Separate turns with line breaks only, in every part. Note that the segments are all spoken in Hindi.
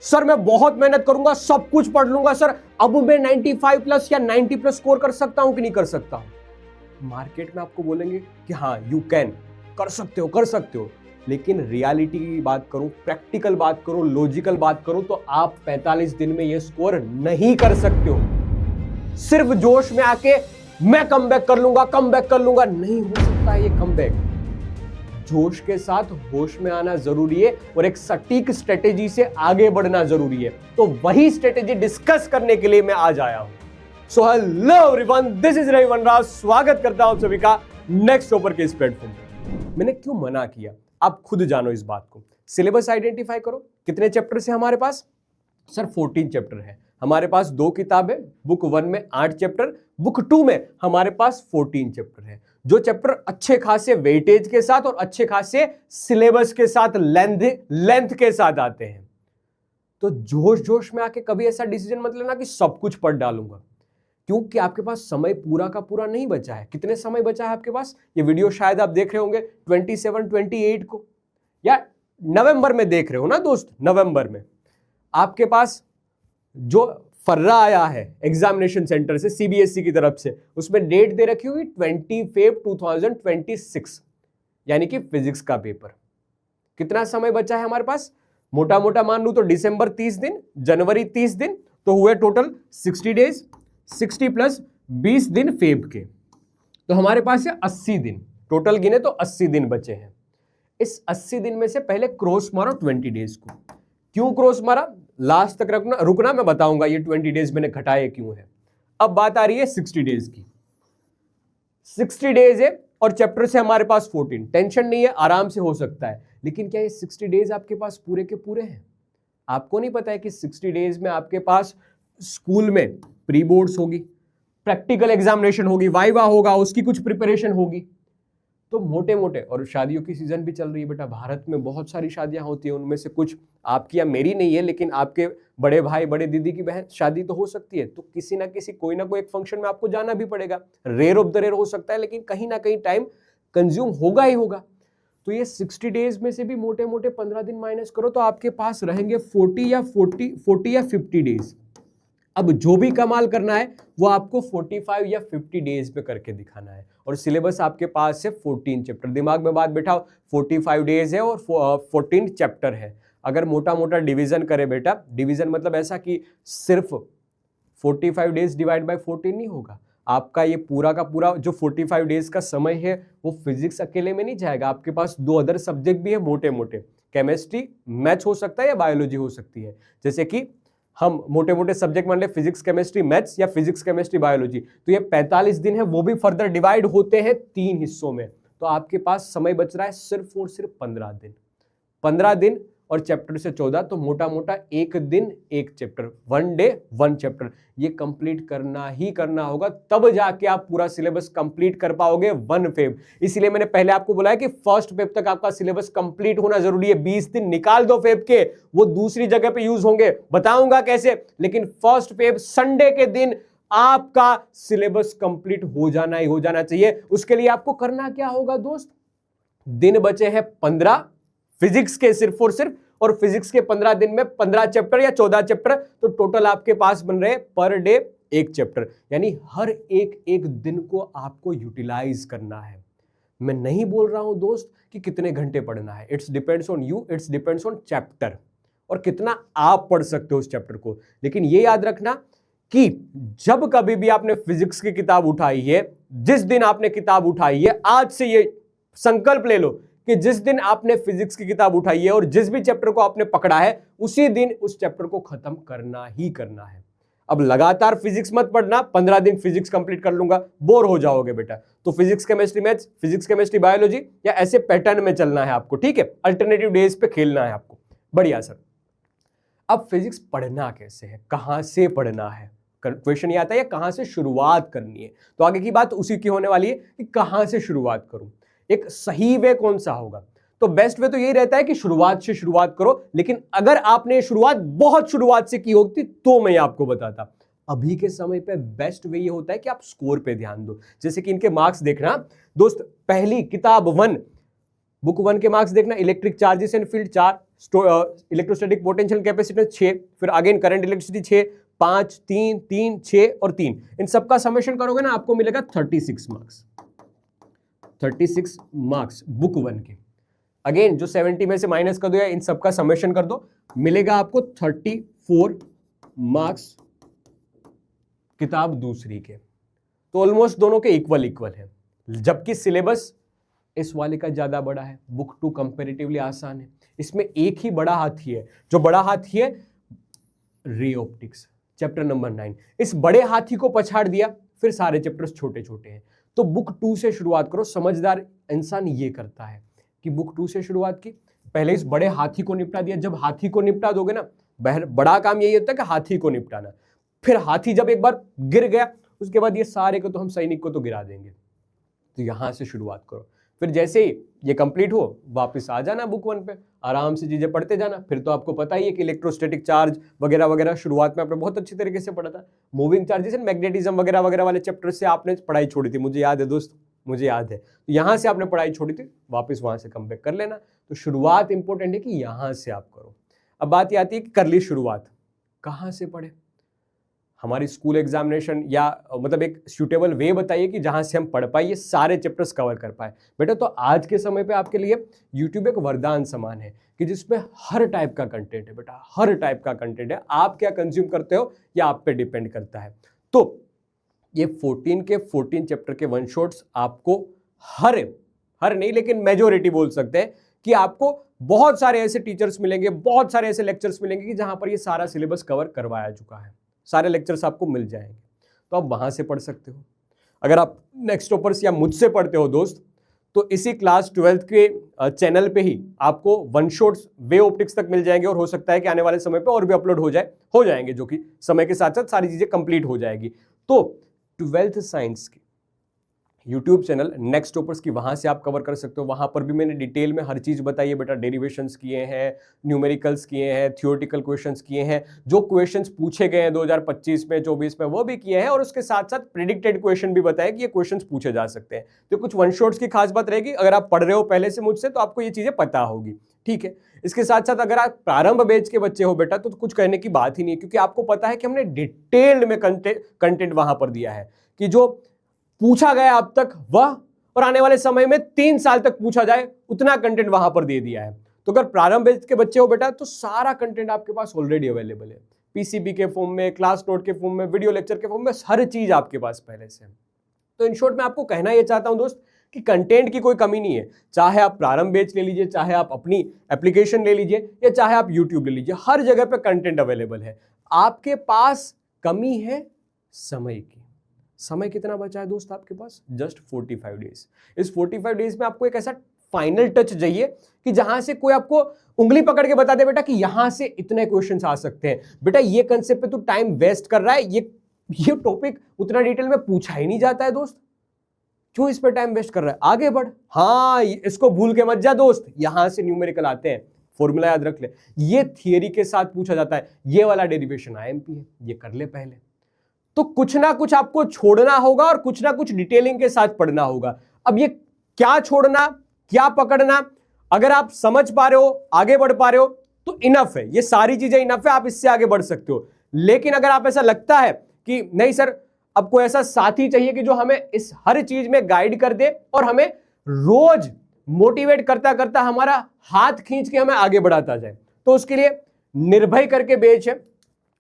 सर मैं बहुत मेहनत करूंगा, सब कुछ पढ़ लूंगा सर, अब मैं 95 प्लस या 90 प्लस स्कोर कर सकता हूं कि नहीं कर सकता हूं। मार्केट में आपको बोलेंगे कि हाँ यू कैन, कर सकते हो, लेकिन रियलिटी की बात करूं, प्रैक्टिकल बात करूं, लॉजिकल बात करूं तो आप 45 दिन में ये स्कोर नहीं कर सकते हो। सिर्फ जोश में आके मैं कमबैक कर लूंगा, नहीं हो सकता ये कमबैक। जोश के साथ होश में आना जरूरी है और एक सटीक स्ट्रेटेजी से आगे बढ़ना जरूरी है। तो वही स्ट्रेटेजी डिस्कस करने के लिए मैं आज आया हूं। So hello everyone, this is Ravivan Raj, स्वागत करता हूं सभी का नेक्स्ट टॉपर के इस प्लेटफॉर्म पर। मैंने क्यों मना किया, आप खुद जानो इस बात को। सिलेबस आइडेंटिफाई करो, कितने चैप्टर है हमारे पास? सर 14 चैप्टर है हमारे पास। 2 किताब है, बुक 1 में 8 चैप्टर, बुक 2 में हमारे पास 14 चैप्टर है। जो चैप्टर अच्छे खासे वेटेज के साथ और अच्छे खासे सिलेबस के साथ, लेंथ के साथ आते हैं। तो जोश में आके कभी ऐसा डिसीजन मत लेना कि सब कुछ पढ़ डालूंगा, क्योंकि आपके पास समय पूरा का पूरा नहीं बचा है। कितने समय बचा है आपके पास? ये वीडियो शायद आप देख रहे होंगे 27-28 को, या नवंबर में देख रहे हो ना दोस्त। नवंबर में आपके पास जो फर्रा आया है एग्जामिनेशन सेंटर से, सीबीएसई की तरफ से, उसमें डेट दे रखी हुई 20 फेब 2026, यानी कि फिजिक्स का पेपर। कितना समय बचा है हमारे पास? मोटा मोटा मान लू तो दिसंबर 30 दिन, जनवरी 30 दिन, तो हुए टोटल 60 डेज। 60 प्लस 20 दिन फेब के, तो हमारे पास है 80 दिन। टोटल गिने तो 80 दिन बचे हैं। इस 80 दिन में से पहले क्रॉस मारो 20 डेज को। क्यों क्रॉस मारा, लास्ट तक रुकना मैं बताऊंगा ये 20 डेज मैंने घटाए क्यों है। अब बात आ रही है 60 डेज की। 60 डेज है और चैप्टर से हमारे पास 14। टेंशन नहीं है, आराम से हो सकता है। लेकिन क्या ये 60 डेज आपके पास पूरे के पूरे हैं? आपको नहीं पता है कि 60 डेज में आपके पास स्कूल में प्री बोर्ड्स होगी, प्रैक्टिकल एग्जामिनेशन होगी, वाइवा होगा, उसकी कुछ प्रिपरेशन होगी। तो मोटे मोटे, और शादियों की सीजन भी चल रही है बेटा, भारत में बहुत सारी शादियां होती हैं। उनमें से कुछ आपकी या मेरी नहीं है, लेकिन आपके बड़े भाई बड़े दीदी की बहन शादी तो हो सकती है। तो किसी ना किसी कोई ना कोई एक फंक्शन में आपको जाना भी पड़ेगा। रेयर ऑफ द रेयर हो सकता है, लेकिन कहीं ना कहीं टाइम कंज्यूम होगा ही होगा। तो ये 60 डेज में से भी मोटे मोटे 15 दिन माइनस करो तो आपके पास रहेंगे 40 या 50 डेज। अब जो भी कमाल करना है वो आपको 45 या 50 डेज में करके दिखाना है। और सिलेबस आपके पास है 14 चैप्टर। दिमाग में बात बैठाओ, 45 डेज है और 14 चैप्टर है। अगर मोटा मोटा डिवीजन करे बेटा, डिवीजन मतलब ऐसा कि सिर्फ 45 डेज डिवाइड बाय 14 नहीं होगा। आपका ये पूरा का पूरा जो 45 डेज का समय है वो फिजिक्स अकेले में नहीं जाएगा। आपके पास 2 अदर सब्जेक्ट भी है मोटे मोटे, केमिस्ट्री मैथ्स हो सकता है या बायोलॉजी हो सकती है। जैसे कि हम मोटे मोटे सब्जेक्ट मान ले फिजिक्स केमिस्ट्री मैथ्स या फिजिक्स केमिस्ट्री बायोलॉजी, तो ये 45 दिन है, वो भी फर्दर डिवाइड होते हैं 3 हिस्सों में। तो आपके पास समय बच रहा है सिर्फ और सिर्फ 15 दिन। 15 दिन और चैप्टर से 14, तो मोटा मोटा 1 दिन 1 चैप्टर, 1 डे 1 चैप्टर। ये कंप्लीट करना ही करना होगा, तब जाके आप पूरा सिलेबस कंप्लीट कर पाओगे 1 फेब। इसलिए मैंने पहले आपको बोला है कि फर्स्ट फेब तक आपका सिलेबस कंप्लीट होना जरूरी है। 20 दिन निकाल दो फेब के, वो दूसरी जगह पे यूज होंगे, बताऊंगा कैसे। लेकिन फर्स्ट फेब संडे के दिन आपका सिलेबस कंप्लीट हो जाना ही हो जाना चाहिए। उसके लिए आपको करना क्या होगा दोस्त? दिन बचे हैं 15 फिजिक्स के सिर्फ और सिर्फ, और फिजिक्स के 15 दिन में 15 चैप्टर या 14 चैप्टर, तो टोटल आपके पास बन रहे पर डे 1 चैप्टर। यानी हर एक दिन को आपको यूटिलाइज करना है। मैं नहीं बोल रहा हूं दोस्त कि कितने घंटे पढ़ना है, it's depends on you, it's depends on chapter और कितना आप पढ़ सकते हो उस चैप्टर को। लेकिन ये याद रखना कि जब कभी भी आपने फिजिक्स की किताब उठाई है, जिस दिन आपने किताब उठाई है, आज से ये संकल्प ले लो कि जिस दिन आपने फिजिक्स की किताब उठाई है और जिस भी चैप्टर को आपने पकड़ा है, उसी दिन उस चैप्टर को खत्म करना ही करना है। अब लगातार फिजिक्स मत पढ़ना, 15 दिन फिजिक्स कंप्लीट कर लूंगा, बोर हो जाओगे बेटा। तो physics chemistry maths, physics chemistry biology, या ऐसे पैटर्न में चलना है आपको, ठीक है। अल्टरनेटिव डेज पे खेलना है आपको। बढ़िया सर, अब फिजिक्स पढ़ना कैसे है, कहां से पढ़ना है? क्वेश्चन ये आता है कहां से शुरुआत करनी है। तो आगे की बात उसी की होने वाली है कि कहां से शुरुआत करूं। एक सही वे कौन सा होगा? तो बेस्ट वे तो यही रहता है कि शुरुआत से शुरुआत करो। लेकिन अगर आपने शुरुआत बहुत शुरुआत से की होती तो मैं आपको बताता। अभी के समय पे बेस्ट वे ये होता है कि आप स्कोर पे ध्यान दो। जैसे कि इनके मार्क्स देखना दोस्त, पहली किताब 1 बुक 1 के मार्क्स देखना, electric charges and field 4, electrostatic potential capacitance 6, फिर अगेन करंट इलेक्ट्रिसिटी 6, 5, 3, 3, 6 और 3, इन सबका समेशन करोगे ना आपको मिलेगा 36 मार्क्स। 36 मार्क्स बुक 1 के। अगेन जो 70 में से माइनस कर दो या इन सबका समेशन कर दो, मिलेगा आपको 34 मार्क्स किताब दूसरी के। तो ऑलमोस्ट दोनों के इक्वल है, जबकि सिलेबस इस वाले का ज्यादा बड़ा है, बुक 2 कंपैरेटिवली आसान है। इसमें एक ही बड़ा हाथी है, जो बड़ा हाथी है रे ऑप्टिक्स, चैप्टर नंबर 9। इस बड़े हाथी को पछाड़ दिया, फिर सारे चैप्टर्स छोटे छोटे हैं। तो बुक 2 से शुरुआत करो। समझदार इंसान ये करता है कि बुक 2 से शुरुआत की, पहले इस बड़े हाथी को निपटा दिया। जब हाथी को निपटा दोगे ना, बड़ा काम यही होता है कि हाथी को निपटाना। फिर हाथी जब एक बार गिर गया, उसके बाद ये सारे को तो हम सैनिक को तो गिरा देंगे। तो यहां से शुरुआत करो, फिर जैसे ही ये कंप्लीट हो वापस आ जाना बुक 1 पे, आराम से चीजें पढ़ते जाना। फिर तो आपको पता ही है कि इलेक्ट्रोस्टैटिक चार्ज वगैरह वगैरह शुरुआत में आपने बहुत अच्छी तरीके से पढ़ा था। मूविंग चार्जेस एंड मैग्नेटिज्म वगैरह वगैरह वाले चैप्टर से आपने पढ़ाई छोड़ी थी, मुझे याद है दोस्त, मुझे याद है। तो यहां से आपने पढ़ाई छोड़ी थी, वापस वहां से कम बैक कर लेना। तो शुरुआत इंपॉर्टेंट है कि यहां से आप करो। अब बात ये आती है कि कर ली शुरुआत, कहां से पढ़े? हमारी स्कूल एग्जामिनेशन या मतलब एक सूटेबल वे बताइए कि जहां से हम पढ़ पाए, ये सारे चैप्टर्स कवर कर पाए। बेटा तो आज के समय पे आपके लिए यूट्यूब एक वरदान समान है कि जिसमें हर टाइप का कंटेंट है। बेटा हर टाइप का कंटेंट है, आप क्या कंज्यूम करते हो या आप पे डिपेंड करता है। तो ये 14 के 14 चैप्टर के वन शॉट्स आपको हर नहीं लेकिन मेजोरिटी बोल सकते हैं कि आपको बहुत सारे ऐसे टीचर्स मिलेंगे, बहुत सारे ऐसे लेक्चर्स मिलेंगे कि जहां पर ये सारा सिलेबस कवर करवाया चुका है, सारे लेक्चर्स आपको मिल जाएंगे। तो आप वहां से पढ़ सकते हो। अगर आप नेक्स्ट टॉपर्स या मुझसे पढ़ते हो दोस्त, तो इसी क्लास 12th के चैनल पे ही आपको वन शॉट्स वे ऑप्टिक्स तक मिल जाएंगे, और हो सकता है कि आने वाले समय पे और भी अपलोड हो जाएंगे, जो कि समय के साथ साथ सारी चीजें कंप्लीट हो जाएगी। तो 12th साइंस की यूट्यूब चैनल नेक्स्ट टॉपर्स की, वहां से आप कवर कर सकते हो। वहां पर भी मैंने डिटेल में हर चीज बताई है बेटा। डेरिवेशंस किए हैं, न्यूमेरिकल्स किए हैं, थियोरेटिकल क्वेश्चंस किए हैं, जो क्वेश्चंस पूछे गए हैं 2025 में 24 में वो भी किए हैं, और उसके साथ साथ प्रेडिक्टेड क्वेश्चन भी बताया कि ये क्वेश्चंस पूछे जा सकते हैं। तो कुछ वन शॉट्स की खास बात रहेगी, अगर आप पढ़ रहे हो पहले से मुझसे तो आपको ये चीजें पता होगी, ठीक है। इसके साथ साथ अगर आप प्रारंभ बैच के बच्चे हो बेटा, तो कुछ कहने की बात ही नहीं है, क्योंकि आपको पता है कि हमने डिटेल्ड में कंटेंट वहां पर दिया है कि जो पूछा गया अब तक वह, और आने वाले समय में 3 साल तक पूछा जाए उतना कंटेंट वहां पर दे दिया है। तो अगर प्रारंभ बैच के बच्चे हो बेटा, तो सारा कंटेंट आपके पास ऑलरेडी अवेलेबल है, पीसीबी के फॉर्म में, क्लास नोट के फॉर्म में, वीडियो लेक्चर के फॉर्म में, हर चीज आपके पास पहले से है। तो इन शॉर्ट मैं आपको कहना यह चाहता हूं दोस्त कि कंटेंट की कोई कमी नहीं है। चाहे आप प्रारंभ बैच ले लीजिए, चाहे आप अपनी एप्लीकेशन ले लीजिए, या चाहे आप यूट्यूब ले लीजिए, हर जगह पे कंटेंट अवेलेबल है। आपके पास कमी है समय की। समय कितना बचा है दोस्त आपके पास? Just 45 days. इस 45 डेज में आपको एक ऐसा फाइनल टच चाहिए कि जहां से कोई आपको उंगली पकड़ के बता दे बेटा कि यहां से इतने क्वेश्चंस आ सकते हैं। बेटा ये कंसेप्ट पे तू टाइम वेस्ट कर रहा है, ये टॉपिक उतना डिटेल में पूछा ही नहीं जाता है दोस्त, क्यों इस पे टाइम वेस्ट कर रहा है? आगे बढ़। हाँ, इसको भूल के मत जा दोस्त, यहां से न्यूमेरिकल आते हैं, फॉर्मूला याद रख ले। ये थियरी के साथ पूछा जाता है, ये वाला डेरिवेशन आईएमपी है, ये कर ले पहले। तो कुछ ना कुछ आपको छोड़ना होगा और कुछ ना कुछ डिटेलिंग के साथ पढ़ना होगा। अब ये क्या छोड़ना, क्या पकड़ना, अगर आप समझ पा रहे हो, आगे बढ़ पा रहे हो, तो इनफ है, ये सारी चीजें इनफ है, आप इससे आगे बढ़ सकते हो। लेकिन अगर आप ऐसा लगता है कि नहीं सर, अब कोई ऐसा साथी चाहिए कि जो हमें इस हर चीज में गाइड कर दे और हमें रोज मोटिवेट करता करता हमारा हाथ खींच के हमें आगे बढ़ाता जाए, तो उसके लिए निर्भय करके बैच है।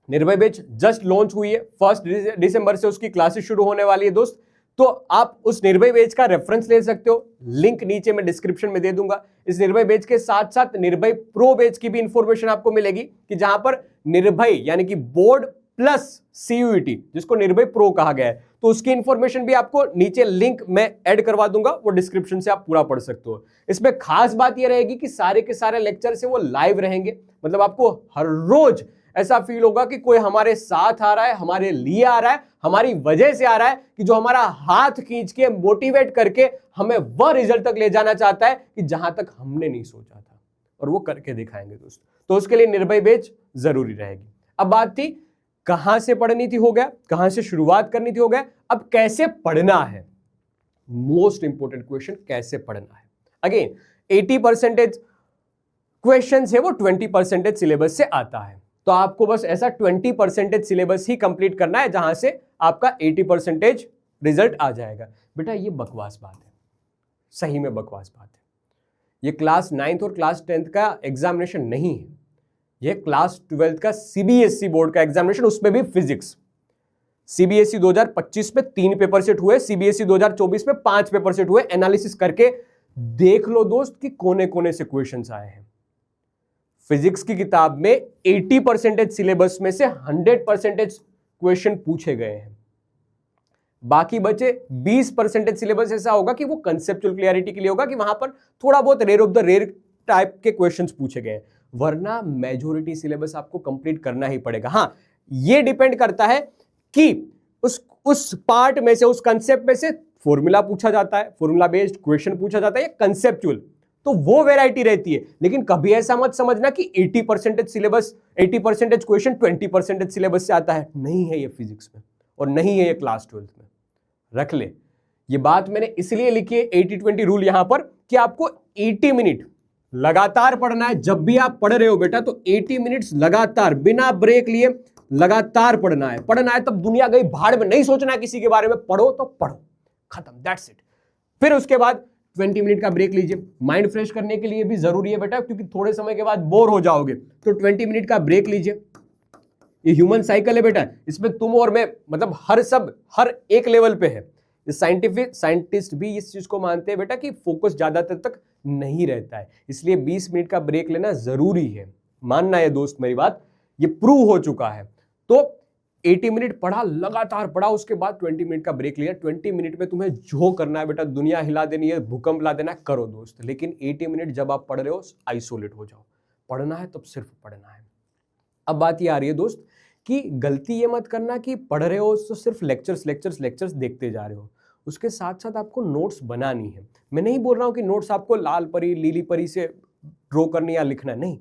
निर्भय बैच जस्ट लॉन्च हुई है, 1 दिसंबर से उसकी क्लासेस शुरू होने वाली है दोस्त। तो आप उस निर्भय बैच का रेफरेंस ले सकते हो, लिंक नीचे मैं डिस्क्रिप्शन में दे दूंगा। इस निर्भय बैच के साथ साथ निर्भय प्रो बैच की भी इंफॉर्मेशन आपको मिलेगी कि जहां पर निर्भय यानी कि बोर्ड प्लस सीयूईटी, जिसको निर्भय प्रो कहा गया है, तो उसकी इंफॉर्मेशन भी आपको नीचे लिंक में ऐड करवा दूंगा, वो डिस्क्रिप्शन से आप पूरा पढ़ सकते हो। इसमें खास बात यह रहेगी कि सारे के सारे लेक्चर से वो लाइव रहेंगे, मतलब आपको हर रोज ऐसा फील होगा कि कोई हमारे साथ आ रहा है, हमारे लिए आ रहा है, हमारी वजह से आ रहा है, कि जो हमारा हाथ खींच के मोटिवेट करके हमें वह रिजल्ट तक ले जाना चाहता है कि जहां तक हमने नहीं सोचा था, और वो करके दिखाएंगे दोस्त। तो उसके लिए निर्भय बैच जरूरी रहेगी। अब बात थी कहां से पढ़नी थी, हो गया, कहां से शुरुआत करनी थी, हो गया। अब कैसे पढ़ना है, मोस्ट इंपोर्टेंट क्वेश्चन, कैसे पढ़ना है। अगेन 80% क्वेश्चन है वो 20% सिलेबस से आता है। तो आपको बस ऐसा 20% सिलेबस ही कंप्लीट करना है जहां से आपका 80% रिजल्ट आ जाएगा। बेटा ये बकवास बात है, सही में बकवास बात है। ये क्लास 9th और क्लास 10th का एग्जामिनेशन नहीं है, ये क्लास 12th का सीबीएसई बोर्ड का एग्जामिनेशन, उसमें भी फिजिक्स। सीबीएसई 2025 में 3 पेपर सेट हुए, सीबीएसई 2024 में 5 पेपर सेट हुए। एनालिसिस करके देख लो दोस्त कि कोने कोने से क्वेश्चंस आए हैं। फिजिक्स की किताब में 80% सिलेबस में से 100% क्वेश्चन पूछे गए हैं। बाकी बचे 20% सिलेबस ऐसा होगा कि वो कंसेप्चुअल क्लियरिटी के लिए होगा, कि वहां पर थोड़ा बहुत rare of the rare type के क्वेश्चंस पूछे गए हैं, वरना मेजॉरिटी सिलेबस आपको कंप्लीट करना ही पड़ेगा। हां, ये डिपेंड करता है कि उस पार्ट में से, उस कंसेप्ट में से फॉर्मूला पूछा जाता है, फॉर्मूला बेस्ड क्वेश्चन पूछा जाता है या कंसेप्चुअल, तो वो वैरायटी रहती है। लेकिन कभी ऐसा मत समझना कि 80% सिलेबस, 80% क्वेश्चन 20% सिलेबस से आता है। नहीं है ये फिजिक्स में, और नहीं है ये क्लास 12th में। रख ले, ये बात मैंने इसलिए लिखी है 80-20 रूल यहां पर, कि आपको 80 मिनट लगातार पढ़ना है। जब भी आप पढ़ रहे हो बेटा, तो 80 मिनट्स लगातार बिना ब्रेक लिए लगातार पढ़ना है। पढ़ना है तब दुनिया गई भाड़ में, नहीं सोचना है किसी के बारे में, पढ़ो तो पढ़ो, खत्म, दैट्स इट। फिर उसके बाद 20 मिनट का ब्रेक लीजिए, माइंड फ्रेश करने के लिए भी जरूरी है बेटा, क्योंकि थोड़े समय के बाद बोर हो जाओगे, तो 20 मिनट का ब्रेक लीजिए। ये ह्यूमन साइकिल है बेटा, इसमें तुम और मैं, मतलब हर एक लेवल पे है। साइंटिस्ट भी इस चीज को मानते हैं बेटा कि फोकस ज्यादातर तक नहीं रहता है, इसलिए 20 मिनट का ब्रेक लेना जरूरी है। मानना है दोस्त मेरी बात, ये प्रूव हो चुका है। तो 80 मिनट पढ़ा, लगातार पढ़ा, उसके बाद 20 मिनट का ब्रेक लिया। 20 मिनट में तुम्हें जो करना है बेटा, दुनिया हिला देनी है, भूकंप ला देना है, करो दोस्त। लेकिन 80 मिनट जब आप पढ़ रहे हो, आइसोलेट हो जाओ। पढ़ना है तब सिर्फ पढ़ना है। अब बात ये आ रही है दोस्त कि गलती ये मत करना कि पढ़ रहे हो तो सिर्फ लेक्चर्स देखते जा रहे हो। उसके साथ साथ आपको नोट्स बनानी है। मैं नहीं बोल रहा हूं कि नोट्स आपको लाल परी लीली परी से ड्रॉ करनी या लिखना, नहीं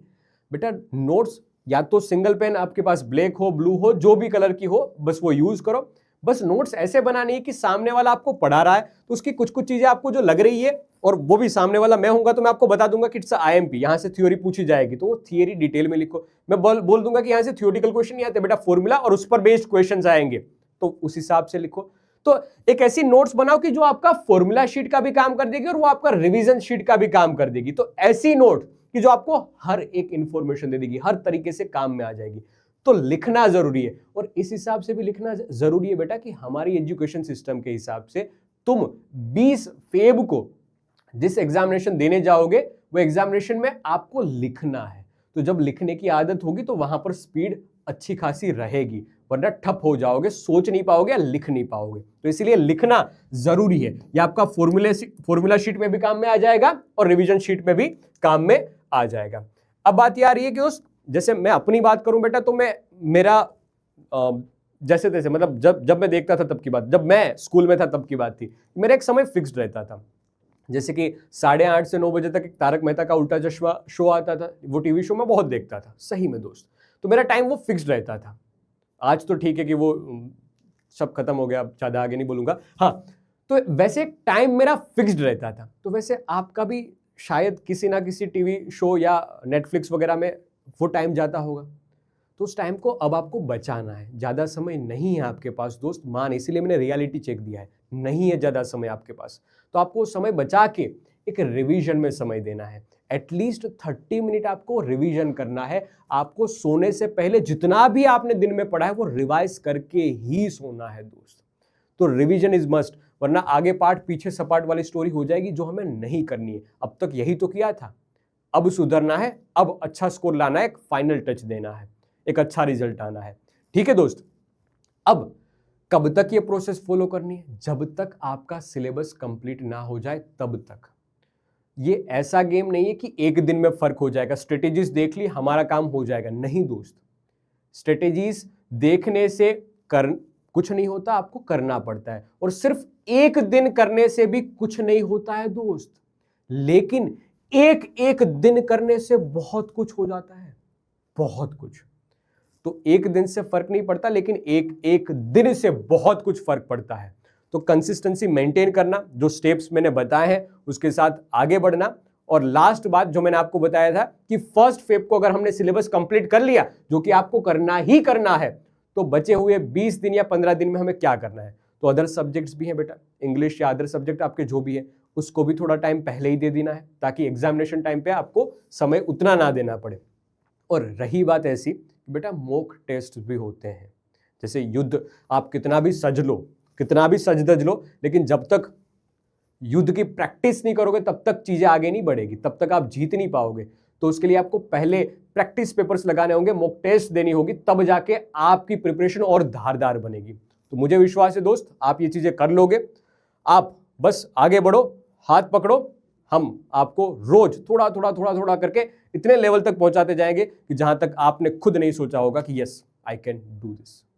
बेटा। नोट्स या तो सिंगल पेन आपके पास ब्लैक हो, ब्लू हो, जो भी कलर की हो, बस वो यूज करो। बस नोट्स ऐसे बनानी है कि सामने वाला आपको पढ़ा रहा है तो उसकी कुछ कुछ चीजें आपको जो लग रही है, और वो भी सामने वाला मैं हूंगा तो मैं आपको बता दूंगा कि इट्स IMP, यहां से थ्योरी पूछी जाएगी, तो वो थियरी डिटेल में लिखो। मैं बोल दूंगा कि यहां से थ्योरेटिकल क्वेश्चन नहीं आते बेटा, फॉर्मूला और उस पर बेस्ड क्वेश्चंस आएंगे, तो उस हिसाब से लिखो। तो एक ऐसी नोट्स बनाओ कि जो आपका फॉर्मूला शीट का भी काम कर देगी और वो आपका रिवीजन शीट का भी काम कर देगी। तो ऐसी नोट कि जो आपको हर एक इंफॉर्मेशन दे देगी, हर तरीके से काम में आ जाएगी। तो लिखना जरूरी है, और इस हिसाब से भी लिखना जरूरी है बेटा कि हमारी एजुकेशन सिस्टम के हिसाब से तुम 20 फेब को जिस एग्जामिनेशन देने जाओगे, वो एग्जामिनेशन में आपको लिखना है। तो जब लिखने की आदत होगी तो वहां पर स्पीड अच्छी खासी रहेगी, वरना ठप हो जाओगे, सोच नहीं पाओगे या लिख नहीं पाओगे। तो इसीलिए लिखना जरूरी है। यह आपका फॉर्मूला शीट में भी काम में आ जाएगा और रिवीजन शीट में भी काम में आ जाएगा। अब बात यह आ रही है कि उस, जैसे मैं अपनी बात करूं बेटा, तो मेरा जैसे तैसे, मतलब जब मैं देखता था तब की बात, जब मैं स्कूल में था तब की बात थी। मेरा एक समय फिक्स्ड रहता था, जैसे कि 8:30 से 9 बजे तक एक तारक मेहता का उल्टा चश्मा शो आता था, वो टीवी शो मैं बहुत देखता था, सही में दोस्त। तो मेरा टाइम वो फिक्स्ड रहता था। आज तो ठीक है कि वो सब खत्म हो गया, अब ज़्यादा आगे नहीं बोलूंगा। हाँ, तो वैसे टाइम मेरा फिक्स्ड रहता था। तो वैसे आपका भी शायद किसी ना किसी टीवी शो या नेटफ्लिक्स वगैरह में वो टाइम जाता होगा। तो उस टाइम को अब आपको बचाना है। ज़्यादा समय नहीं है आपके पास दोस्त, मान, इसीलिए मैंने रियलिटी चेक दिया है, नहीं है ज़्यादा समय आपके पास। तो आपको समय बचा के एक रिवीजन में समय देना है। एटलीस्ट 30 मिनट आपको रिवीजन करना है। आपको सोने से पहले जितना भी आपने दिन में पढ़ा है वो रिवाइज करके ही सोना है दोस्त। तो रिवीजन इज मस्ट, वरना आगे पार्ट पीछे सपाट वाली स्टोरी हो जाएगी जो हमें नहीं करनी है। अब तक यही तो किया था, अब सुधरना है, अब अच्छा स्कोर लाना है, एक फाइनल टच देना है, एक अच्छा रिजल्ट आना है। ठीक है दोस्त। अब कब तक ये प्रोसेस फॉलो करनी है? जब तक आपका सिलेबस कंप्लीट ना हो जाए तब तक। ये ऐसा गेम नहीं है कि एक दिन में फर्क हो जाएगा, स्ट्रेटेजीज देख ली हमारा काम हो जाएगा, नहीं दोस्त। स्ट्रेटेजीज देखने से कुछ नहीं होता, आपको करना पड़ता है। और सिर्फ एक दिन करने से भी कुछ नहीं होता है दोस्त, लेकिन एक दिन करने से बहुत कुछ हो जाता है, बहुत कुछ। तो एक दिन से फर्क नहीं पड़ता, लेकिन एक दिन से बहुत कुछ फर्क पड़ता है। तो कंसिस्टेंसी मेंटेन करना, जो स्टेप्स मैंने बताए हैं उसके साथ आगे बढ़ना, और लास्ट बात जो मैंने आपको बताया था कि फर्स्ट फेब को अगर हमने सिलेबस कंप्लीट कर लिया, जो कि आपको करना ही करना है, तो बचे हुए 20 दिन या 15 दिन में हमें क्या करना है? तो अदर सब्जेक्ट्स भी हैं बेटा, इंग्लिश या अदर सब्जेक्ट आपके जो भी है, उसको भी थोड़ा टाइम पहले ही दे देना है, ताकि एग्जामिनेशन टाइम पे आपको समय उतना ना देना पड़े। और रही बात ऐसी, बेटा मॉक टेस्ट भी होते हैं। जैसे युद्ध, आप कितना भी सज लो, कितना भी सज धज लो, लेकिन जब तक युद्ध की प्रैक्टिस नहीं करोगे तब तक चीजें आगे नहीं बढ़ेगी, तब तक आप जीत नहीं पाओगे। तो उसके लिए आपको पहले प्रैक्टिस पेपर्स लगाने होंगे, मॉक टेस्ट देनी होगी, तब जाके आपकी प्रिपरेशन और धारदार बनेगी। तो मुझे विश्वास है दोस्त, आप ये चीजें कर लोगे। आप बस आगे बढ़ो, हाथ पकड़ो, हम आपको रोज थोड़ा थोड़ा थोड़ा थोड़ा करके इतने लेवल तक पहुंचाते जाएंगे कि जहां तक आपने खुद नहीं सोचा होगा कि yes I can do this.